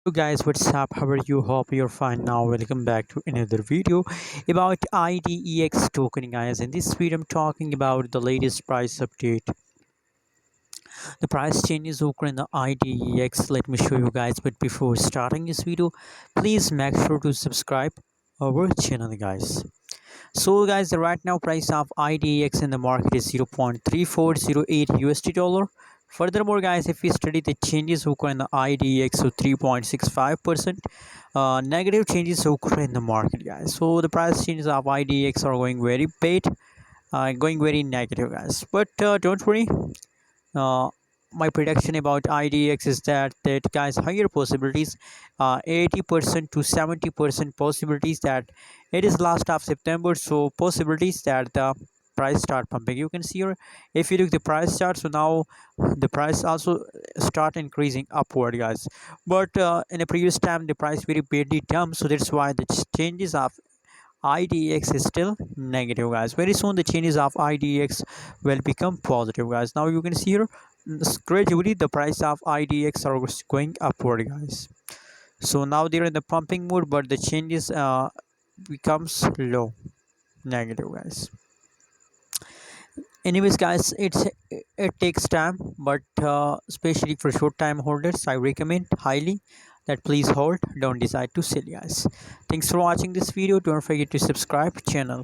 So guys, what's up? How are you? Hope you're fine now. Welcome back to another video about IDEX token, guys. In this video I'm talking about the latest price update. The price changes occur in the IDEX. Let me show you guys, but before starting this video, please make sure to subscribe our channel, guys. So guys, the right now price of IDEX in the market is 0.3408 USD dollar. Furthermore, guys, if we study the changes occur in the IDEX, so 3.65%, negative changes occur in the market, guys. So the price changes of IDEX are going very bad, going very negative, guys. But don't worry. Uh, my prediction about IDEX is that guys, higher possibilities, 80% to 70% possibilities that it is last of September, so possibilities that the price start pumping. You can see here, if you look the price chart, so now the price also start increasing upward, guys. But in a previous time the price very badly dumped, so that's why the changes of IDEX is still negative, guys. Very soon the changes of IDEX will become positive, guys. Now you can see here, gradually the price of IDEX are going upward, guys. So now they're in the pumping mode, but the changes becomes low, negative, guys. Anyways, guys, it takes time, but especially for short time holders I recommend highly that please hold, don't decide to sell, guys. Thanks for watching this video. Don't forget to subscribe channel.